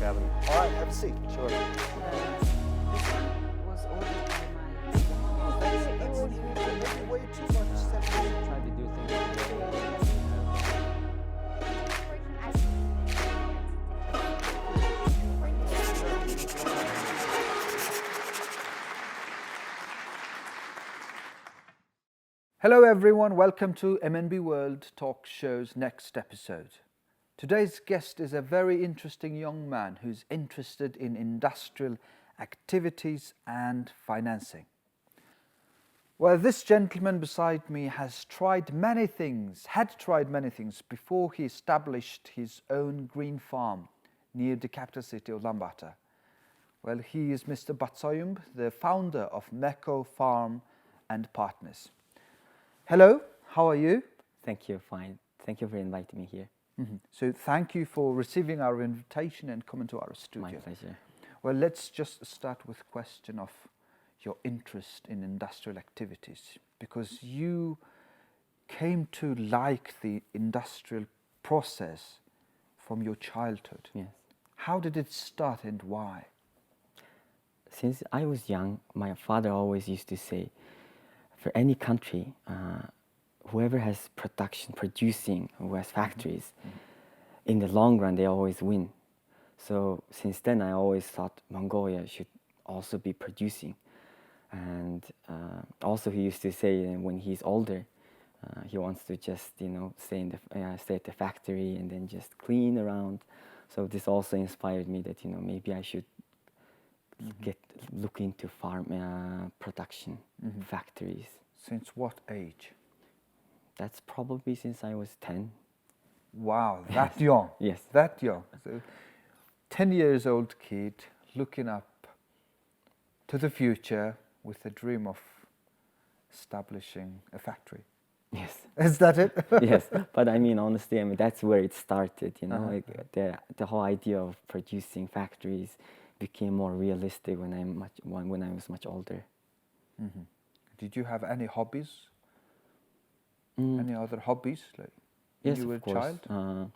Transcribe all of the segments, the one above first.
have a look. All right, have a seat. Sure. This was ordered by my mom. That's maybe way too much. Try to do things together. Hello everyone, welcome to MNB World Talk Show's next episode. Today's guest is a very interesting young man who's interested in industrial activities and financing. Well, this gentleman beside me had tried many things before he established his own green farm near the capital city of Ulaanbaatar. Well, he is Mr. Batsoymbo, the founder of Meco Farm and Partners. Hello, how are you? Thank you, fine. Thank you for inviting me here. So thank you for receiving our invitation and coming to our studio. My pleasure. Well, let's just start with a question of your interest in industrial activities, because you came to like the industrial process from your childhood. Yes. How did it start and why? Since I was young, my father always used to say, for any country, whoever has producing, who has factories, in the long run, they always win. So since then, I always thought Mongolia should also be producing. And also he used to say when he's older, he wants to just, stay at the factory and then just clean around. So this also inspired me that, maybe I should look into farm production factories. Since what age? That's probably since I was 10. Wow, that young. Yes. That young. So 10 years old kid looking up to the future with the dream of establishing a factory. Yes. Is that it? Yes, but honestly, that's where it started, the whole idea of producing factories became more realistic when I was much older. Did you have any hobbies? Any other hobbies when yes, you were of a course. child?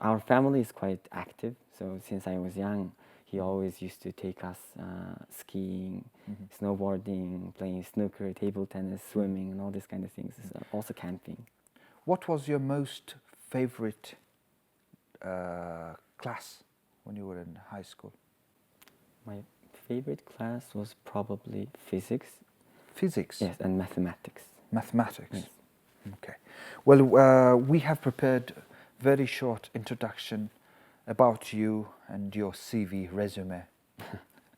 Our family is quite active, so since I was young, he always used to take us skiing, snowboarding, playing snooker, table tennis, swimming, and all these kind of things. Also camping. What was your most favorite class when you were in high school? My favorite class was probably physics. Physics? Yes, and mathematics. Mathematics? Yes. Okay. Well, we have prepared a very short introduction about you and your CV resume.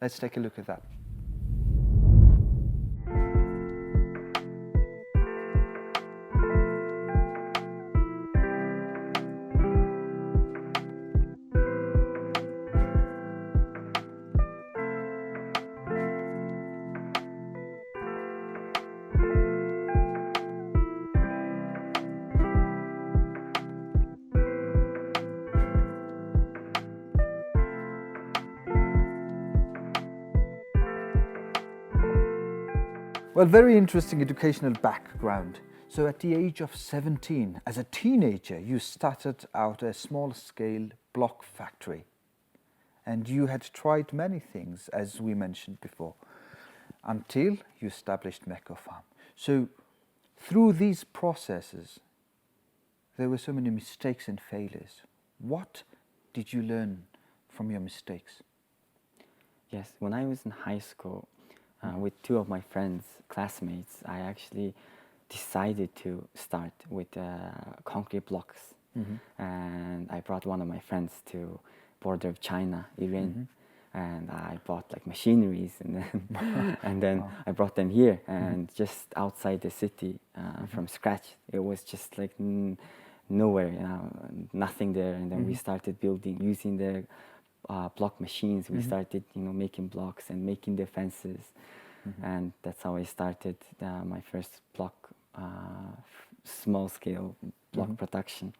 Let's take a look at that. Well, very interesting educational background. So at the age of 17, as a teenager, you started out a small-scale block factory. And you had tried many things, as we mentioned before, until you established Meco Farm. So through these processes, there were so many mistakes and failures. What did you learn from your mistakes? Yes, when I was in high school, with two of my friends, classmates, I actually decided to start with concrete blocks. And I brought one of my friends to border of China, Iran, and I bought machineries, and then I brought them here, and just outside the city from scratch. It was just nowhere, nothing there, and then we started building using the block machines. We started, making blocks and making the fences, and that's how I started my first block, small-scale block production.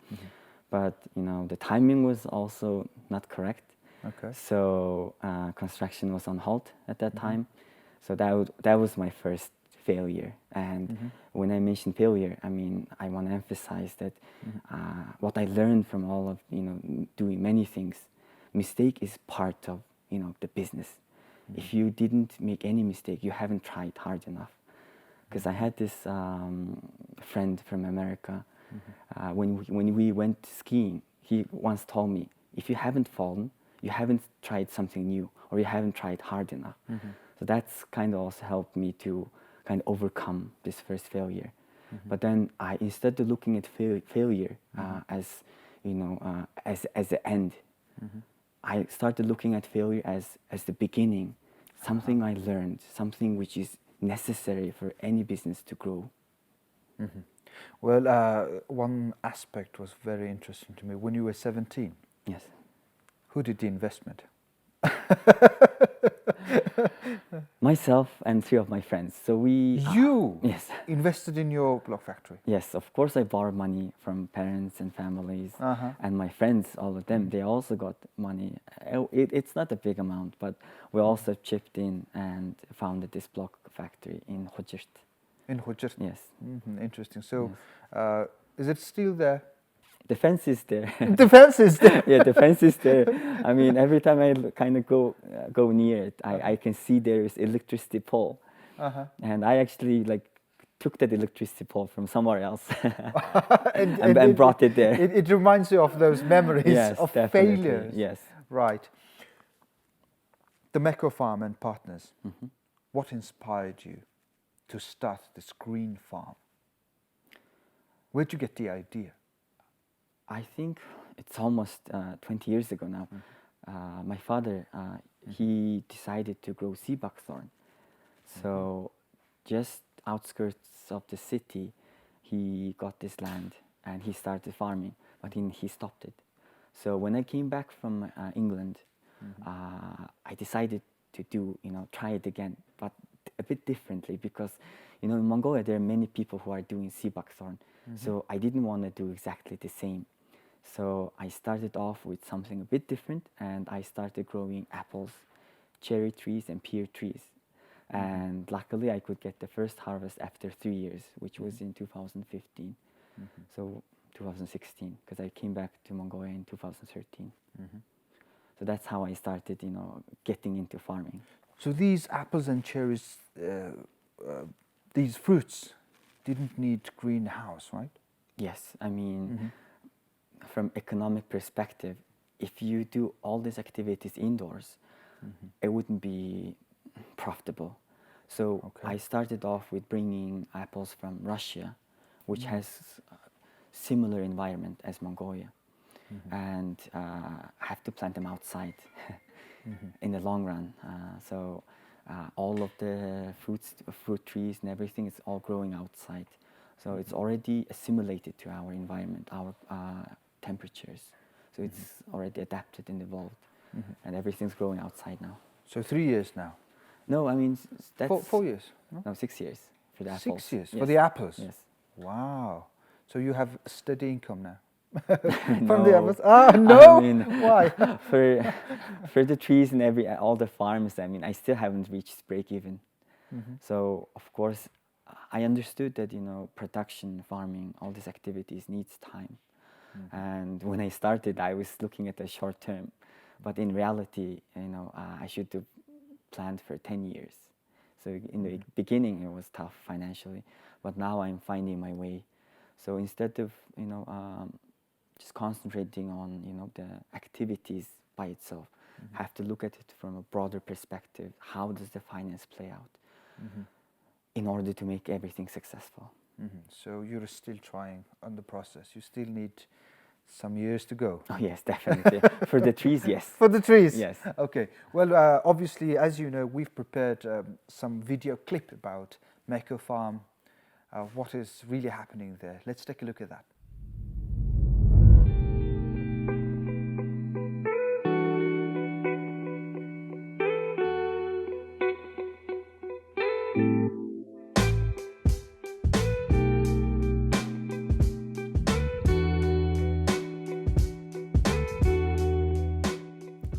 But the timing was also not correct. Okay. So construction was on halt at that time. So that was my first failure. And when I mention failure, I want to emphasize that what I learned from all of doing many things mistake is part of, the business. If you didn't make any mistake, you haven't tried hard enough. Because I had this friend from America. When we went skiing, he once told me, if you haven't fallen, you haven't tried something new, or you haven't tried hard enough. So that's kind of also helped me to kind of overcome this first failure. But then instead of looking at failure as the end, I started looking at failure as the beginning, something I learned, something which is necessary for any business to grow. Well, one aspect was very interesting to me. When you were 17, Yes. who did the investment? Myself and 3 of my friends. So we... You Yes. invested in your block factory? Yes, of course I borrowed money from parents and families. And my friends, all of them, they also got money. It's not a big amount, but we also chipped in and founded this block factory in Hojert. In Hojert? Yes. Interesting. So, is it still there? The fence is there. The fence is there. Yeah, the fence is there. I mean, every time I kind of go near it, I can see there is electricity pole. And I actually took that electricity pole from somewhere else and brought it there. It reminds you of those memories Yes, of definitely. failures. Yes. Right. The Meco Farm and partners, what inspired you to start this green farm? Where'd you get the idea? I think it's almost 20 years ago now. My father, he decided to grow sea buckthorn. So just outskirts of the city, he got this land and he started farming, but he stopped it. So when I came back from England, I decided to try it again, but a bit differently, because in Mongolia there are many people who are doing sea buckthorn. So I didn't want to do exactly the same. So I started off with something a bit different, and I started growing apples, cherry trees, and pear trees. And luckily I could get the first harvest after 3 years, which was in 2015. So 2016, because I came back to Mongolia in 2013. So that's how I started, getting into farming. So these apples and cherries, these fruits, didn't need greenhouse, right? Yes, I mean, from economic perspective, if you do all these activities indoors, it wouldn't be profitable. So I started off with bringing apples from Russia, which has similar environment as Mongolia, and have to plant them outside in the long run. So all of the fruit trees and everything is all growing outside. So it's already assimilated to our environment, our temperatures. So it's already adapted and evolved, and everything's growing outside now. So 3 years now? No, I mean, that's... 4 years? No? No, 6 years for the apples. 6 years Yes. for the apples? Yes. Wow. So you have a steady income now? No. From the apples? Ah, no! I mean, why? for the trees and all the farms, I mean, I still haven't reached break even. So of course, I understood that production, farming, all these activities needs time. And when I started, I was looking at the short term, but in reality, I should have planned for 10 years. So in the beginning, it was tough financially, but now I'm finding my way. So instead of just concentrating on the activities by itself, have to look at it from a broader perspective. How does the finance play out in order to make everything successful? So you're still trying on the process. You still need some years to go. Oh yes, definitely. For the trees, yes. For the trees? Yes. Okay. Well, obviously, as you know, we've prepared some video clip about Meco Farm, what is really happening there. Let's take a look at that.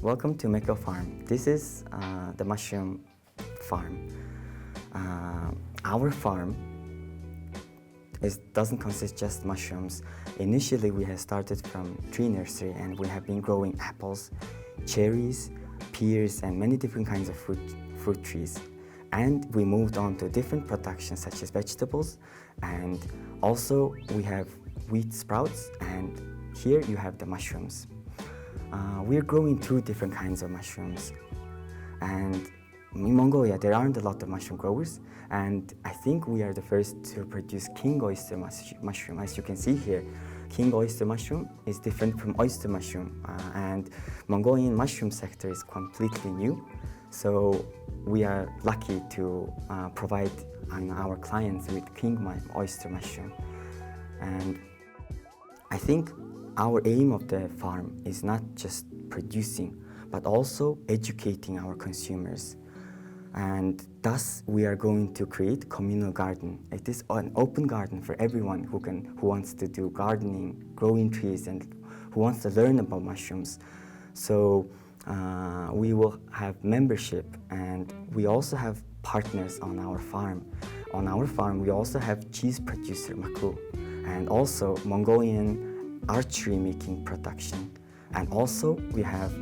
Welcome to Meco Farm. This is the mushroom farm. Our farm doesn't consist just mushrooms. Initially, we have started from tree nursery, and we have been growing apples, cherries, pears, and many different kinds of fruit trees. And we moved on to different productions such as vegetables, and also we have wheat sprouts, and here you have the mushrooms. We're growing 2 different kinds of mushrooms, and in Mongolia there aren't a lot of mushroom growers, and I think we are the first to produce king oyster mushroom. As you can see here, king oyster mushroom is different from oyster mushroom, and Mongolian mushroom sector is completely new, so we are lucky to provide our clients with king oyster mushroom. And I think our aim of the farm is not just producing, but also educating our consumers. And thus, we are going to create communal garden. It is an open garden for everyone who wants to do gardening, growing trees, and who wants to learn about mushrooms. So we will have membership, and we also have partners on our farm. On our farm, we also have cheese producer Meco, and also Mongolian archery making production. And also we have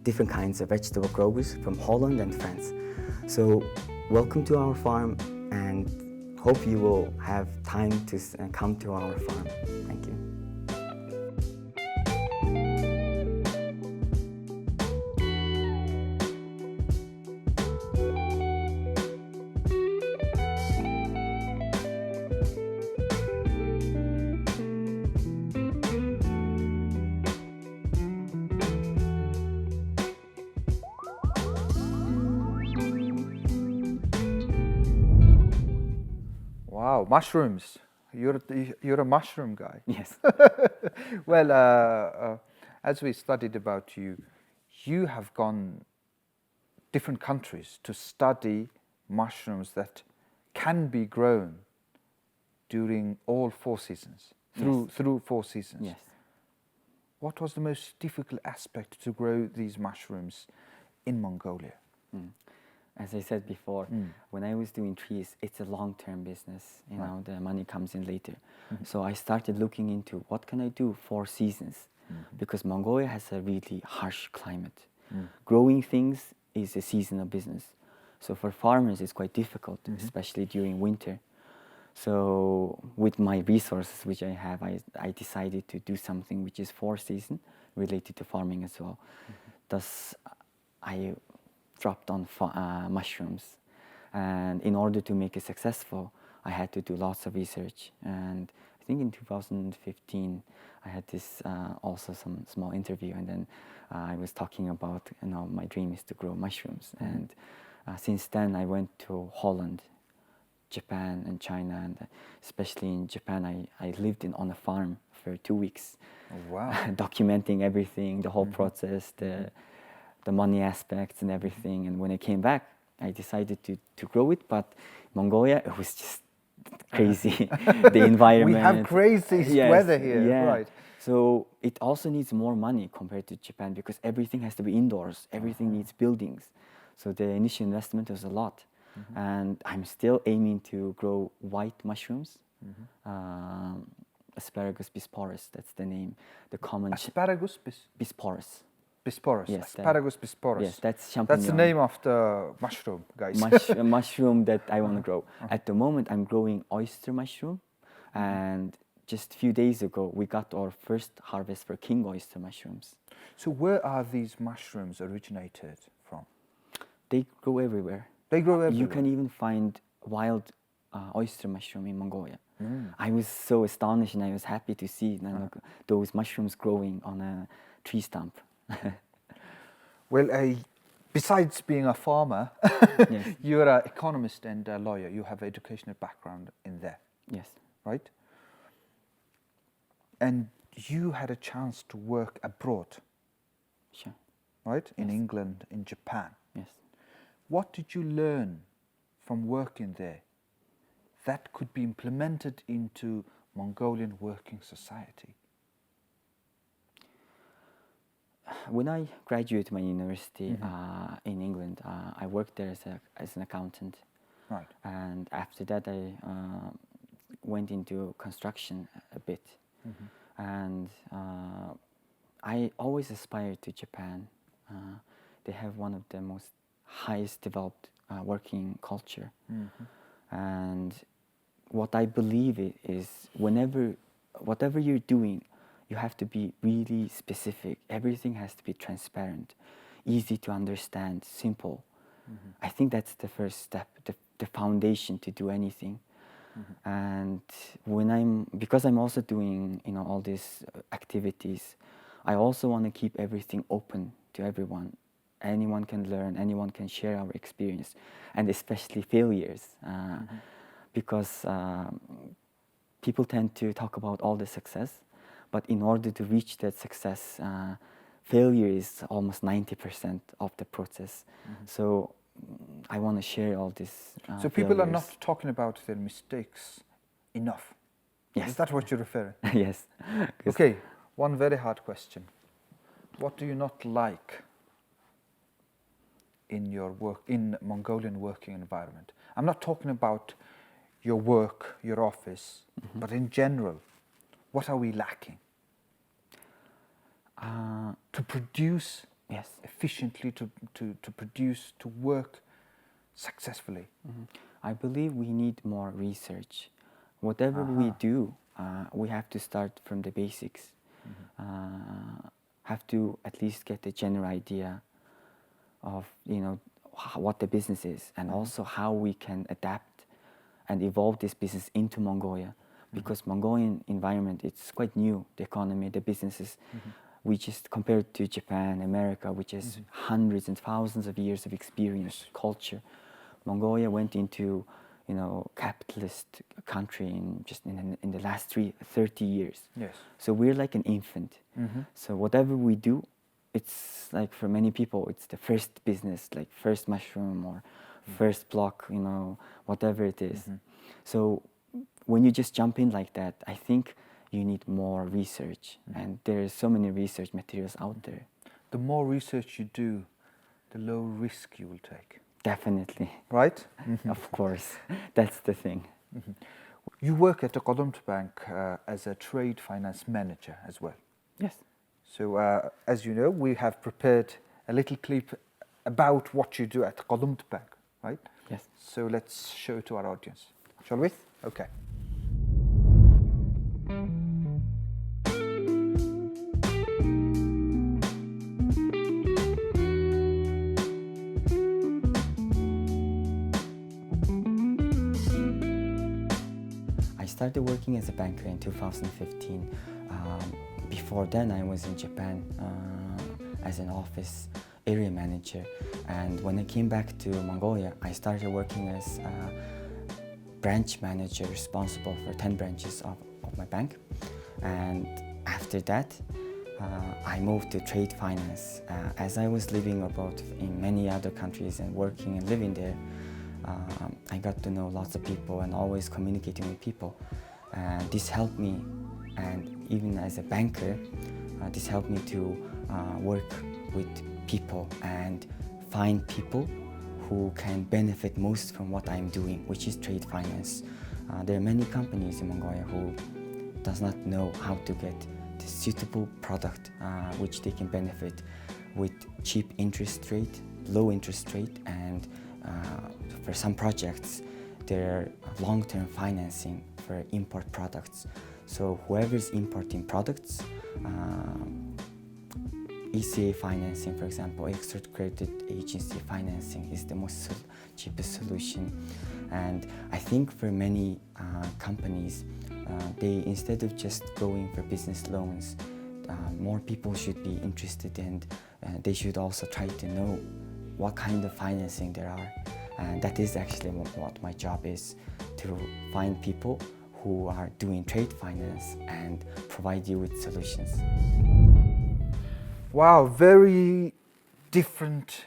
different kinds of vegetable growers from Holland and France. So welcome to our farm, and hope you will have time to come to our farm. Thank you. Wow, mushrooms. You're a mushroom guy. Yes. Well, as we studied about you, you have gone different countries to study mushrooms that can be grown during all 4 seasons, through 4 seasons. Yes. What was the most difficult aspect to grow these mushrooms in Mongolia? As I said before, when I was doing trees, it's a long-term business. You know, the money comes in later. So I started looking into what can I do 4 seasons, because Mongolia has a really harsh climate. Growing things is a seasonal business. So for farmers, it's quite difficult, especially during winter. So with my resources, which I have, I decided to do something which is 4 seasons related to farming as well. Thus, I dropped on mushrooms, and in order to make it successful, I had to do lots of research. And I think in 2015 I had this also some small interview, and then I was talking about, you know, my dream is to grow mushrooms. And since then I went to Holland, Japan, and China, and especially in Japan I lived on a farm for 2 weeks. Oh, wow. Documenting everything, the whole process, the money aspects and everything. And when I came back, I decided to grow it, but Mongolia, it was just crazy. The environment. We have crazy weather here, right? So it also needs more money compared to Japan, because everything has to be indoors, everything needs buildings. So the initial investment was a lot. And I'm still aiming to grow white mushrooms, Asparagus bisporus, that's the name. The common Asparagus bisporus. bisporus. Yes, Asparagus bisporus. Yes, that's champignon. That's the name of the mushroom, guys. A mushroom that I want to grow. At the moment, I'm growing oyster mushroom, and just a few days ago, we got our first harvest for king oyster mushrooms. So where are these mushrooms originated from? They grow everywhere. They grow everywhere. You can even find wild oyster mushroom in Mongolia. I was so astonished, and I was happy to see those mushrooms growing on a tree stump. Well, besides being a farmer, Yes. you're an economist and a lawyer. You have an educational background in there, Yes. right? And you had a chance to work abroad, Sure. right? In Yes. England, in Japan. Yes. What did you learn from working there that could be implemented into Mongolian working society? When I graduated my university in England, I worked there as an accountant. Right. And after that, I went into construction a bit. And I always aspire to Japan. They have one of the most highest developed working culture. And what I believe is whatever you're doing, you have to be really specific. Everything has to be transparent, easy to understand, simple. I think that's the first step, the foundation to do anything. And because I'm also doing all these activities, I also want to keep everything open to everyone. Anyone can learn, anyone can share our experience, and especially failures, because people tend to talk about all the success, but in order to reach that success, failure is almost 90% of the process. So I want to share all this. So people are failures. not talking about their mistakes enough. Yes. Is that what you're referring? Yes. Okay, one very hard question. What do you not like in your work, in Mongolian working environment? I'm not talking about your work, your office, but in general, what are we lacking to produce Yes. efficiently, to produce, to work successfully? I believe we need more research. Whatever we do, we have to start from the basics. Have to at least get a general idea of what the business is, and also how we can adapt and evolve this business into Mongolia, because Mongolian environment, it's quite new. The economy, the businesses, we just compared to Japan, America, which has hundreds and thousands of years of experience, culture. Mongolia went into capitalist country in the last 30 years. Yes. So we're like an infant. So whatever we do, it's like for many people, it's the first business, like first mushroom or first block, whatever it is. So when you just jump in like that, I think you need more research, and there are so many research materials out there. The more research you do, the lower risk you will take. Definitely. Right? Of course. That's the thing. You work at the Golomt Bank as a trade finance manager as well. Yes. So, as you know, we have prepared a little clip about what you do at Golomt Bank, right? Yes. So let's show it to our audience. Shall we? Okay. I started working as a banker in 2015. Before then, I was in Japan as an office area manager. And when I came back to Mongolia, I started working as a branch manager responsible for 10 branches of my bank. And after that, I moved to trade finance. As I was living abroad in many other countries and working and living there, I got to know lots of people and always communicating with people. This helped me, and even as a banker, this helped me to work with people and find people who can benefit most from what I'm doing, which is trade finance. There are many companies in Mongolia who does not know how to get the suitable product which they can benefit with cheap interest rate, low interest rate, and for some projects there are long-term financing for import products. So whoever's importing products, ECA financing, for example, export credit agency financing is the most cheapest solution. And I think for many companies, they, instead of just going for business loans, more people should be interested, and they should also try to know what kind of financing there are. And that is actually what my job is, to find people who are doing trade finance and provide you with solutions. Wow, very different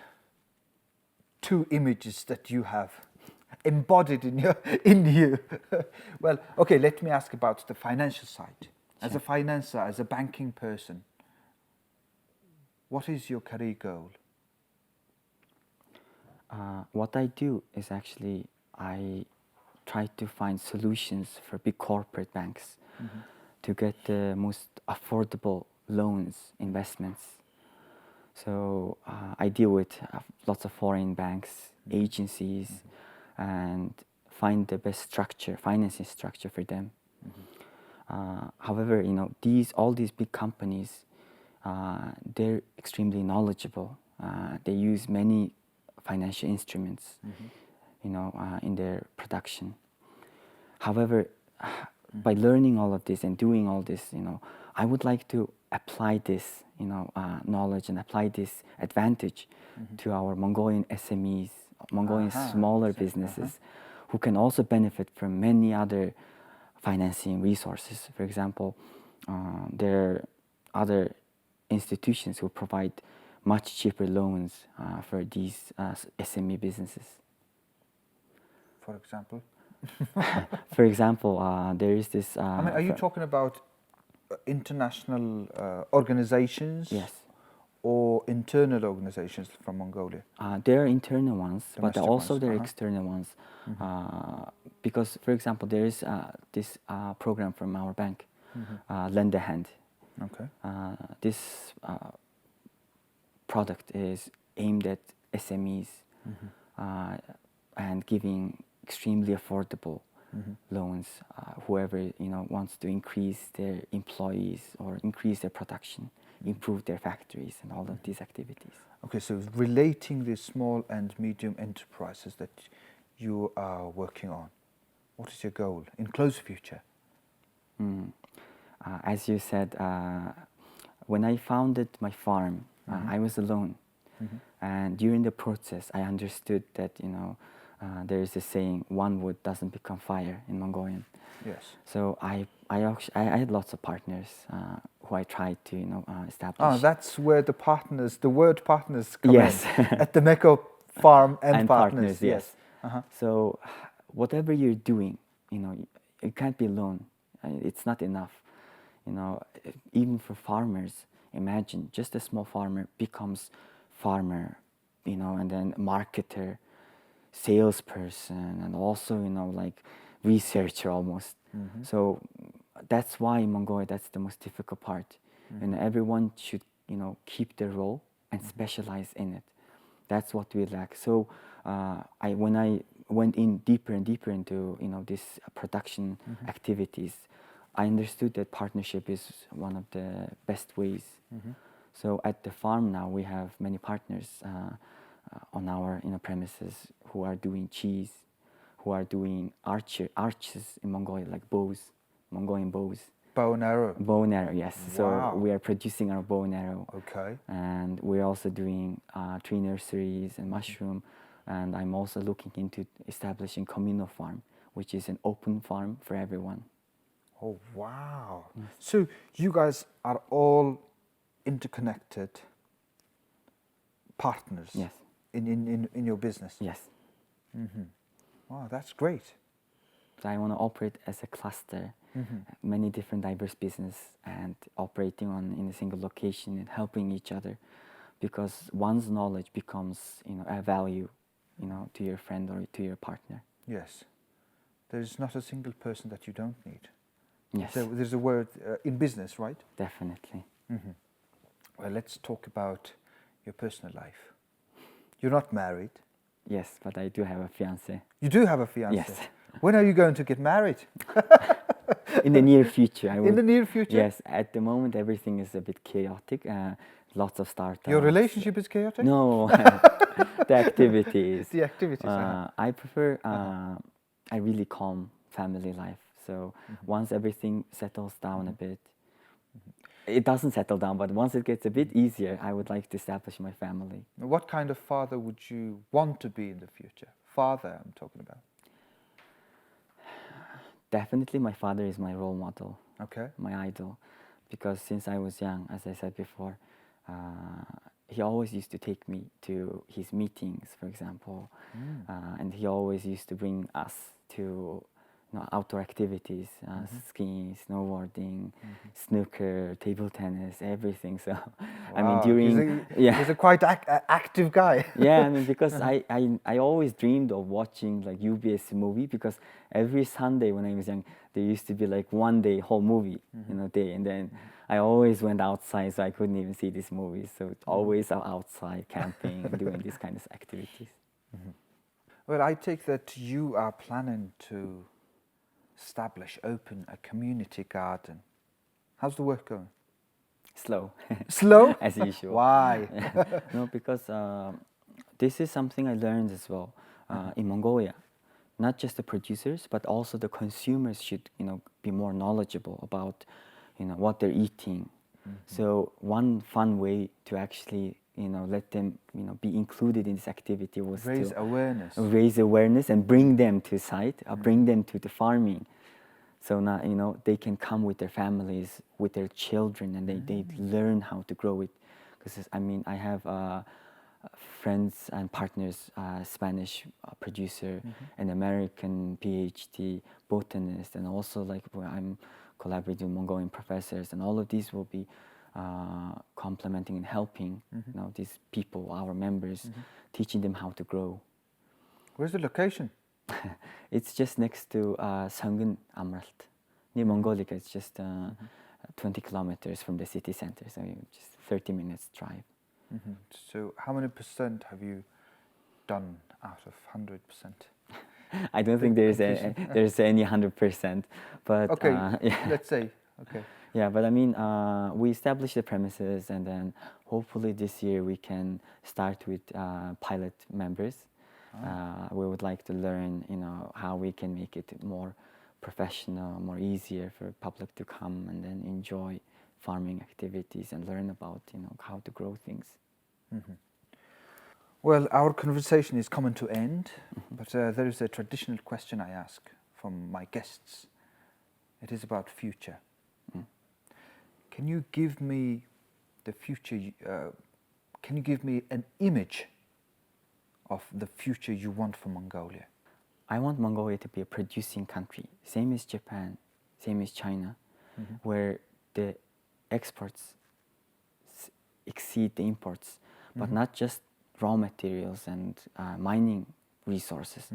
two images that you have embodied in you. Well, okay, let me ask about the financial side. As a financer, as a banking person, what is your career goal? What I do is actually I try to find solutions for big corporate banks to get the most affordable loans, investments. So I deal with lots of foreign banks, agencies, and find the best structure, financing structure for them. However, all these big companies, they're extremely knowledgeable. They use many financial instruments, in their production. However, by learning all of this and doing all this, I would like to apply this, knowledge and apply this advantage to our Mongolian SMEs, Mongolian smaller businesses, who can also benefit from many other financing resources. For example, there are other institutions who provide much cheaper loans for these SME businesses. For example? For example, there is this... are you talking about international organizations? Yes. Or internal organizations from Mongolia? There are internal ones, but Domestic also ones, there are external ones. Because, for example, there is this program from our bank, Lend a Hand. Okay. This product is aimed at SMEs and giving extremely affordable loans. Whoever wants to increase their employees or increase their production, improve their factories, and all of these activities. Okay, so relating the small and medium enterprises that you are working on, what is your goal in close future? As you said, when I founded my farm, I was alone. And during the process, I understood that, there is a saying, one wood doesn't become fire in Mongolian. Yes. So I had lots of partners who I tried to, establish. Ah, that's where the word partners come Yes. in. At the Meco Farm and partners. Yes. So whatever you're doing, you can't be alone. It's not enough. Even for farmers, imagine just a small farmer becomes farmer, and then marketer, salesperson, and also, like researcher almost. So that's why in Mongolia, that's the most difficult part. And everyone should, keep their role and specialize in it. That's what we lack. So when I went in deeper and deeper into, this production activities, I understood that partnership is one of the best ways. So at the farm now, we have many partners on our premises who are doing cheese, who are doing arches in Mongolia, like bows, Mongolian bows. Bow and arrow. Bow and arrow, yes. Wow. So we are producing our bow and arrow. Okay. And we're also doing tree nurseries and mushroom. And I'm also looking into establishing communal farm, which is an open farm for everyone. Oh, wow. Yes. So you guys are all interconnected partners. Yes. In your business. Yes. Wow, that's great. So I want to operate as a cluster, many different diverse business, and operating in a single location and helping each other, because one's knowledge becomes a value, to your friend or to your partner. Yes. There is not a single person that you don't need. Yes. So there's a word in business, right? Definitely. Well, let's talk about your personal life. You're not married. Yes, but I do have a fiancé. You do have a fiancé? Yes. When are you going to get married? In the near future. In the near future? Yes. At the moment, everything is a bit chaotic. Lots of startups. Your relationship is chaotic? No. The activities. The activities. I prefer a really calm family life. So once everything settles down a bit, it doesn't settle down, but once it gets a bit easier, I would like to establish my family. What kind of father would you want to be in the future? Father, I'm talking about. Definitely my father is my role model. Okay. My idol. Because since I was young, as I said before, he always used to take me to his meetings, for example. And he always used to bring us to outdoor activities, skiing, snowboarding, snooker, table tennis, everything. So, I mean, during he's a quite active guy. Yeah, I mean, because I always dreamed of watching like UBS movie, because every Sunday when I was young, there used to be like one day whole movie day, and then I always went outside, so I couldn't even see these movies. So it's always outside camping, doing these kinds of activities. Well, I take that you are planning to open a community garden. How's the work going? Slow, Slow? as usual. Why? No, because this is something I learned as well in Mongolia. Not just the producers, but also the consumers should, be more knowledgeable about, what they're eating. So one fun way to actually, let them, be included in this activity was Raise to awareness. raise awareness and bring them to site, bring them to the farming. So now, they can come with their families, with their children, and they learn how to grow it. Because I have friends and partners, Spanish producer, an American PhD botanist, and also I'm collaborating with Mongolian professors, and all of these will be complementing and helping these people, our members, teaching them how to grow. Where's the location? It's just next to Sangun Amralt, near Mongolia. It's just 20 kilometers from the city center, so just 30 minutes drive. So how many % have you done out of 100%? I don't think there's any 100%, but Okay, yeah. let's say, okay. Yeah, but we established the premises, and then hopefully this year we can start with pilot members. We would like to learn, how we can make it more professional, more easier for public to come and then enjoy farming activities and learn about, how to grow things. Well, our conversation is coming to end, but there is a traditional question I ask from my guests. It is about future. Can you give me the future? Can you give me an image of the future you want for Mongolia? I want Mongolia to be a producing country, same as Japan, same as China, where the exports exceed the imports, but not just raw materials and mining resources,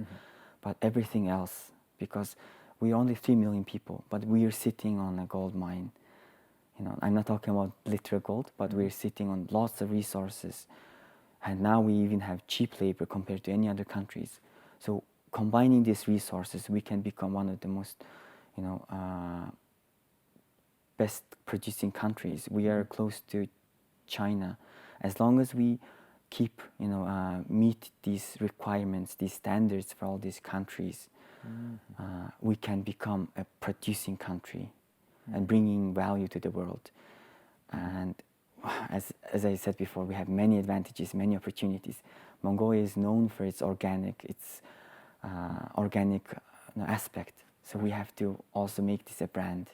but everything else, because we're only 3 million people, but we are sitting on a gold mine. I'm not talking about literal gold, but we're sitting on lots of resources, and now we even have cheap labor compared to any other countries. So combining these resources, we can become one of the most, best producing countries. We are close to China. As long as we keep, meet these requirements, these standards for all these countries, we can become a producing country and bringing value to the world. And as I said before, we have many advantages, many opportunities. Mongolia is known for its organic aspect. So we have to also make this a brand.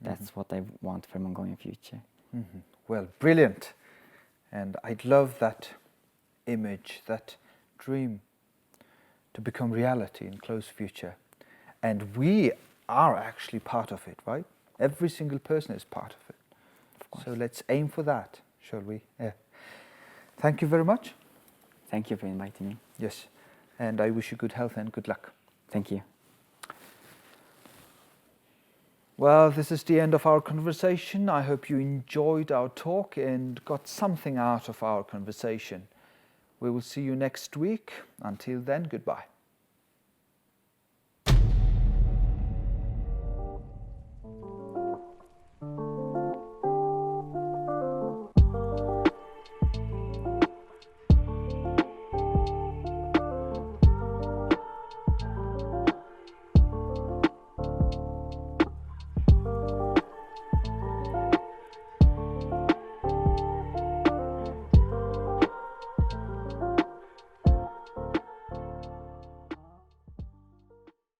That's what I want for Mongolian future. Well, brilliant. And I'd love that image, that dream to become reality in close future. And we are actually part of it, right? Every single person is part of it. Of course. So let's aim for that, shall we? Yeah. Thank you very much. Thank you for inviting me. Yes. And I wish you good health and good luck. Thank you. Well, this is the end of our conversation. I hope you enjoyed our talk and got something out of our conversation. We will see you next week. Until then, goodbye.